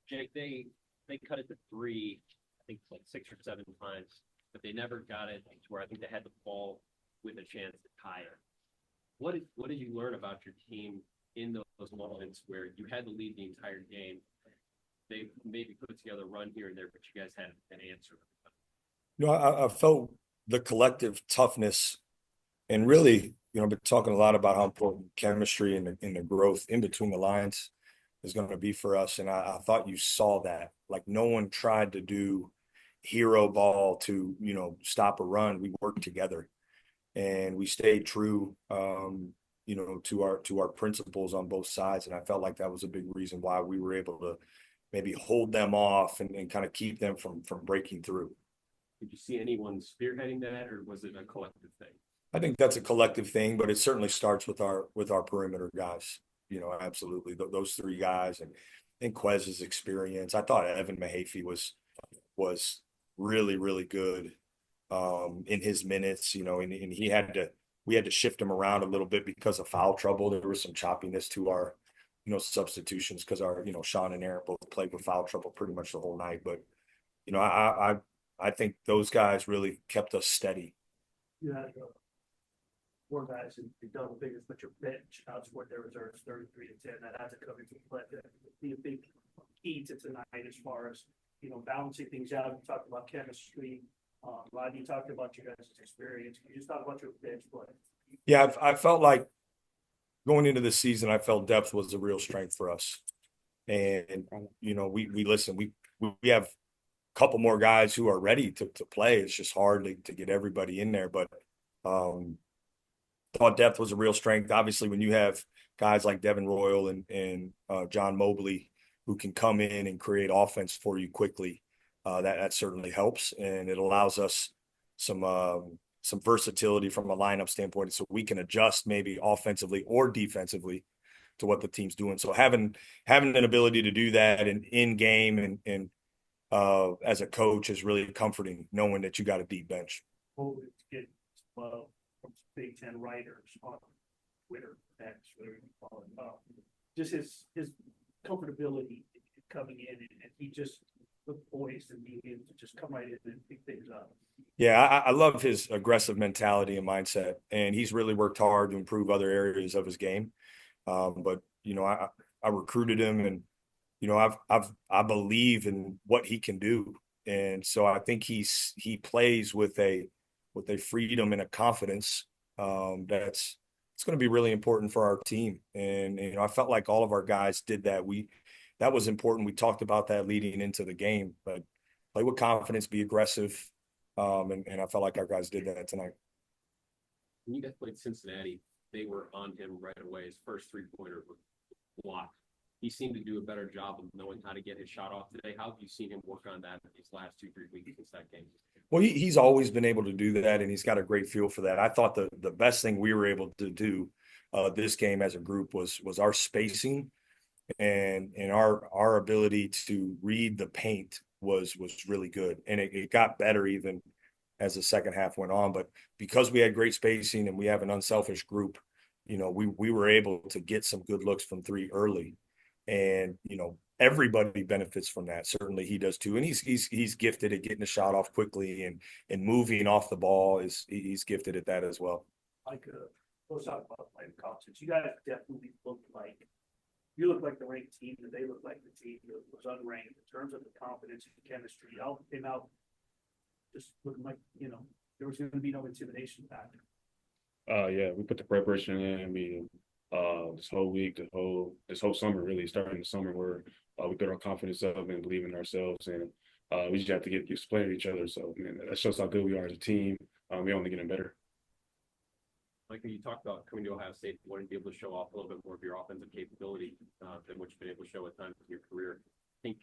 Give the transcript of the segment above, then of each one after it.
Jake, they cut it to three, I think like 6 or 7 times, but they never got it to where I think they had the ball with a chance to tie it. What did you learn about your team in those moments where you had to lead the entire game? They maybe put together a run here and there, but you guys had an answer. I felt the collective toughness and really, I've been talking a lot about how important chemistry and the growth in between the lines is going to be for us. And I thought you saw that. Like no one tried to do hero ball to, stop a run. We worked together and we stayed true, to our principles on both sides. And I felt like that was a big reason why we were able to maybe hold them off and kind of keep them from breaking through. Did you see anyone spearheading that, or was it a collective thing? I think that's a collective thing, but it certainly starts with our perimeter guys. Absolutely those three guys and Quez's experience. I thought Evan Mahaffey was really really good in his minutes. And we had to shift him around a little bit because of foul trouble. There was some choppiness to our substitutions because our Sean and Aaron both played with foul trouble pretty much the whole night. But I think those guys really kept us steady. You had four guys in double figures, but your bench outscored their reserves 33-10. That had to come into play. Be a big key to tonight as far as balancing things out. We talked about chemistry. Rodney talked about your guys' experience. Can you just talk about your bench play? Yeah, I felt like going into the season, I felt depth was a real strength for us. And we listen. We have a couple more guys who are ready to play. It's just hard to get everybody in there, but thought depth was a real strength. Obviously, when you have guys like Devin Royal and John Mobley who can come in and create offense for you quickly, that certainly helps, and it allows us some versatility from a lineup standpoint, so we can adjust maybe offensively or defensively to what the team's doing. So having an ability to do that in game and as a coach is really comforting, knowing that you got a deep bench. Well, get from Big Ten writers on Twitter, X, whatever you call it, just his comfortability coming in, and he just looked poised and being able to just come right in and pick things up. Yeah, I love his aggressive mentality and mindset, and he's really worked hard to improve other areas of his game. But I recruited him, and I believe in what he can do, and so I think he plays with a freedom and a confidence that's it's going to be really important for our team. And I felt like all of our guys did that. That was important. We talked about that leading into the game, but play with confidence, be aggressive, and I felt like our guys did that tonight. When you guys played Cincinnati, they were on him right away. His first three-pointer was blocked. He seemed to do a better job of knowing how to get his shot off today. How have you seen him work on that these last 2-3 weeks since that game? Well, he's always been able to do that, and he's got a great feel for that. I thought the best thing we were able to do this game as a group was our spacing and our ability to read the paint was really good, and it got better even as the second half went on. But because we had great spacing and we have an unselfish group, we were able to get some good looks from three early, and everybody benefits from that. Certainly he does too, and he's gifted at getting a shot off quickly and moving off the ball. He's gifted at that as well. Like let's talk about playing concerts. You guys definitely looked like the ranked team, and they looked like the team that was unranked in terms of the confidence and chemistry. It all came out just looking like there was going to be no intimidation factor. Yeah, we put the preparation in. This whole week, this whole summer, really starting the summer, where we put our confidence up and believe in ourselves, and we just have to get used to playing each other. So, man, that shows how good we are as a team. We're only getting better. Micah, you talked about coming to Ohio State, wanting to be able to show off a little bit more of your offensive capability than what you've been able to show at times in your career. I think,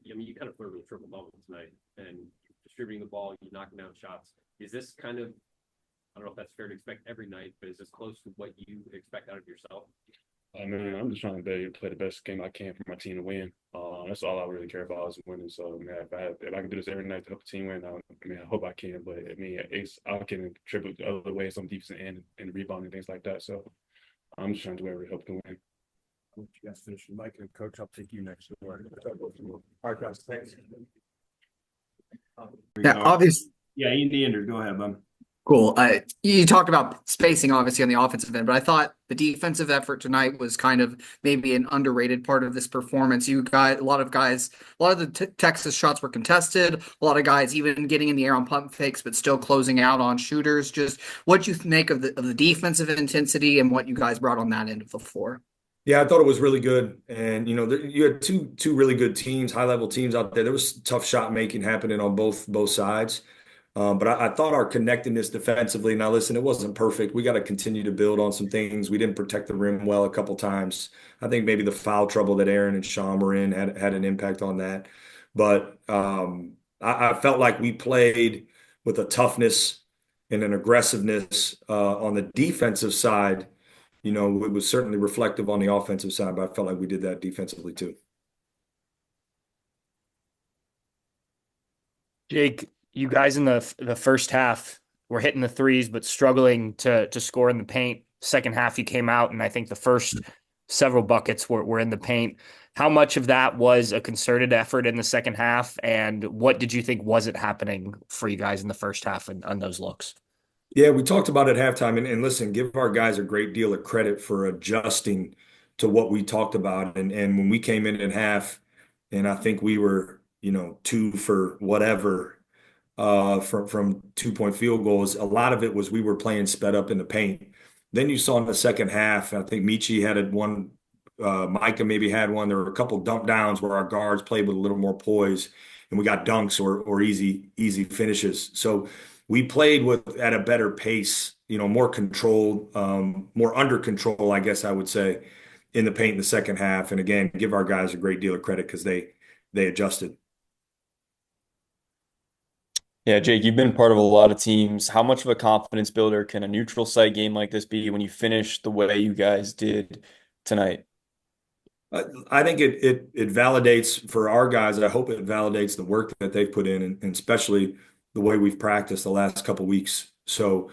you kind of flirted with triple double tonight, and distributing the ball, you knocking down shots. Is this kind of, I don't know if that's fair to expect every night, but is this close to what you expect out of yourself? Man, I'm just trying to play the best game I can for my team to win. That's all I really care about is winning. So, man, if I can do this every night to help the team win, I hope I can. But I can contribute the other ways on defense and rebounding and things like that. So, I'm just trying to do whatever to help them win. I'll let you guys finish with Mike and Coach. I'll take you next. All right, guys. Thanks. Yeah, obviously. Yeah, Andy Andrew, go ahead, bud. Cool. You talked about spacing, obviously, on the offensive end, but I thought the defensive effort tonight was kind of maybe an underrated part of this performance. You got a lot of the Texas shots were contested. A lot of guys even getting in the air on pump fakes, but still closing out on shooters. Just what you make of the defensive intensity and what you guys brought on that end of the floor. Yeah, I thought it was really good, and you had two really good teams, high level teams out there. There was tough shot making happening on both sides. But I thought our connectedness defensively. Now, listen, it wasn't perfect. We got to continue to build on some things. We didn't protect the rim well a couple times. I think maybe the foul trouble that Aaron and Sean were in had an impact on that. But I felt like we played with a toughness and an aggressiveness on the defensive side. It was certainly reflective on the offensive side, but I felt like we did that defensively too. Jake, you guys in the first half were hitting the threes, but struggling to score in the paint. Second half, you came out, and I think the first several buckets were in the paint. How much of that was a concerted effort in the second half, and what did you think wasn't happening for you guys in the first half on those looks? Yeah, we talked about it at halftime, and listen, give our guys a great deal of credit for adjusting to what we talked about. And when we came in at half, and I think we were, 2 for whatever from 2-point field goals. A lot of it was we were playing sped up in the paint. Then you saw in the second half, I think Michi had one, Micah maybe had one. There were a couple dump downs where our guards played with a little more poise, and we got dunks or easy finishes. So we played at a better pace, more controlled, more under control, I guess I would say, in the paint in the second half. And again, give our guys a great deal of credit because they adjusted. Yeah, Jake, you've been part of a lot of teams. How much of a confidence builder can a neutral site game like this be when you finish the way you guys did tonight? I think it validates for our guys. I hope it validates the work that they've put in, and especially the way we've practiced the last couple of weeks. So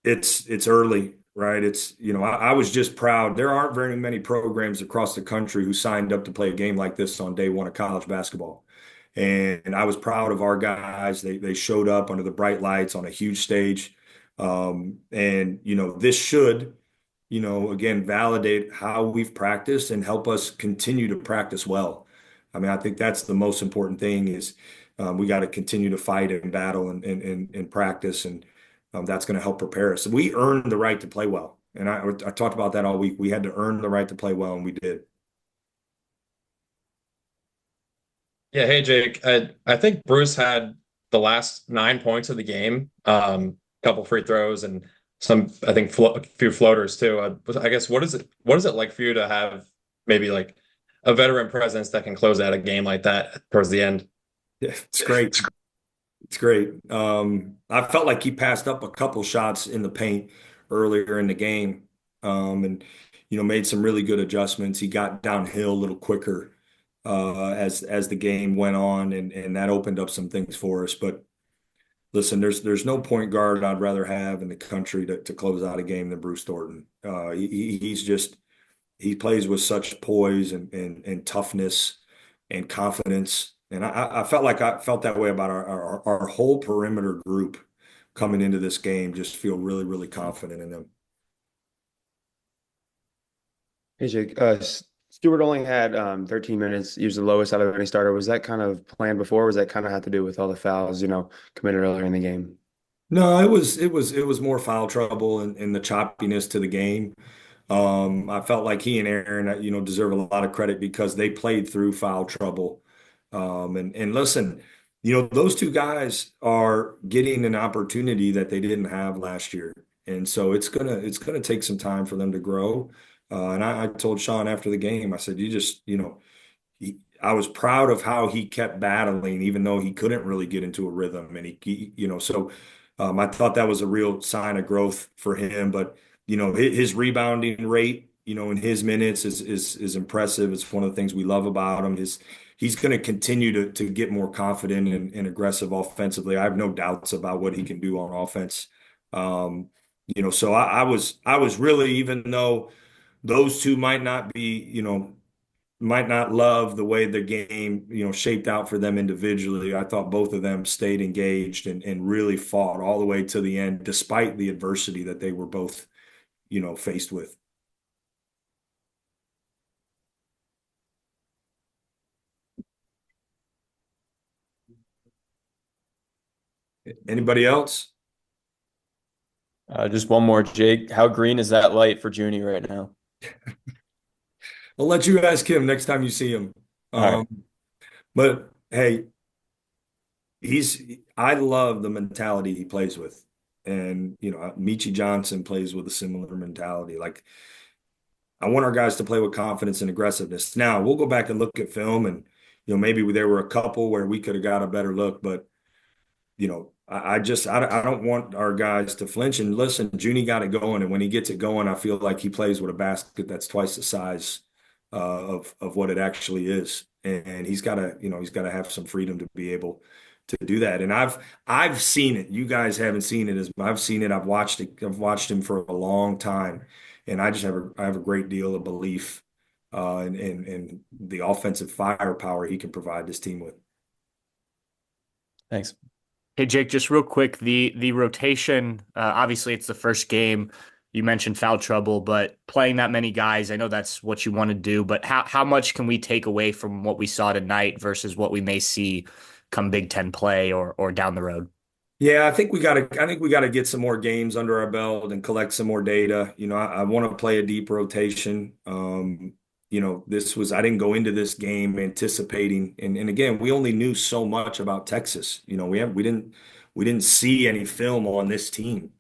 it's early, right? I was just proud. There aren't very many programs across the country who signed up to play a game like this on day one of college basketball. And I was proud of our guys. They showed up under the bright lights on a huge stage. And this should, again, validate how we've practiced and help us continue to practice well. I mean, I think that's the most important thing is we got to continue to fight and battle and practice. And that's going to help prepare us. We earned the right to play well. And I talked about that all week. We had to earn the right to play well, and we did. Yeah, hey Jake. I think Bruce had the last 9 points of the game, couple free throws and some, I think, a few floaters too. I guess what is it like for you to have maybe like a veteran presence that can close out a game like that towards the end? Yeah, it's great. It's great. I felt like he passed up a couple shots in the paint earlier in the game, and made some really good adjustments. He got downhill a little quicker as the game went on, and that opened up some things for us. But listen, there's no point guard I'd rather have in the country to close out a game than Bruce Thornton. He plays with such poise and toughness and confidence. And I felt that way about our whole perimeter group coming into this game. Just feel really, really confident in them. Hey, Jake. Stewart only had 13 minutes. He was the lowest out of any starter. Was that kind of planned before? Or was that kind of have to do with all the fouls, committed earlier in the game? No, it was more foul trouble and the choppiness to the game. I felt like he and Aaron, deserve a lot of credit because they played through foul trouble. And listen, those two guys are getting an opportunity that they didn't have last year. And so it's gonna take some time for them to grow. And I told Sean after the game, I said, I was proud of how he kept battling, even though he couldn't really get into a rhythm. And I thought that was a real sign of growth for him. But, his rebounding rate, in his minutes is impressive. It's one of the things we love about him. He's going to continue to get more confident and aggressive offensively. I have no doubts about what he can do on offense. So I was really, even though those two might not be, might not love the way the game, shaped out for them individually. I thought both of them stayed engaged and really fought all the way to the end, despite the adversity that they were both, faced with. Anybody else? Just one more, Jake. How green is that light for Junie right now? I'll let you ask him next time you see him. All right. But hey, I love the mentality he plays with. And, Michi Johnson plays with a similar mentality. Like, I want our guys to play with confidence and aggressiveness. Now, we'll go back and look at film and, maybe there were a couple where we could have got a better look, but I don't want our guys to flinch. And listen, Junie got it going, and when he gets it going, I feel like he plays with a basket that's twice the size of what it actually is. And he's got to have some freedom to be able to do that. And I've seen it. You guys haven't seen it I've seen it. I've watched it. I've watched him for a long time, and I have a great deal of belief in the offensive firepower he can provide this team with. Thanks. Hey Jake, just real quick, the rotation, obviously it's the first game. You mentioned foul trouble, but playing that many guys, I know that's what you want to do, but how much can we take away from what we saw tonight versus what we may see come Big Ten play or down the road? Yeah, I think we gotta get some more games under our belt and collect some more data. I want to play a deep rotation. I didn't go into this game anticipating, and again, we only knew so much about Texas. We didn't see any film on this team.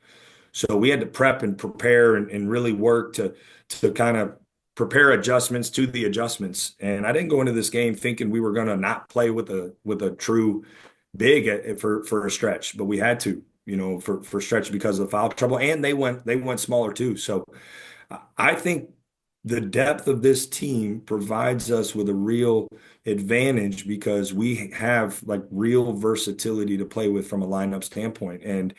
So we had to prep and prepare and really work to kind of prepare adjustments to the adjustments. And I didn't go into this game thinking we were going to not play with a true big for a stretch, but we had to, for stretch because of the foul trouble, and they went smaller too. So I think the depth of this team provides us with a real advantage because we have like real versatility to play with from a lineup standpoint. And,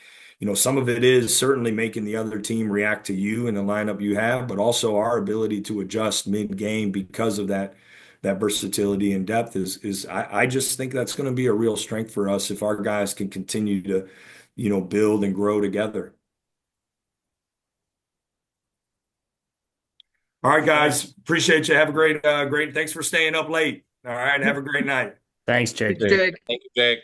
some of it is certainly making the other team react to you and the lineup you have, but also our ability to adjust mid-game because of that versatility and depth I just think that's going to be a real strength for us if our guys can continue to, build and grow together. All right, guys. Appreciate you. Have a great. Thanks for staying up late. All right. Have a great night. Thanks, Jake. Jake. Thank you, Jake.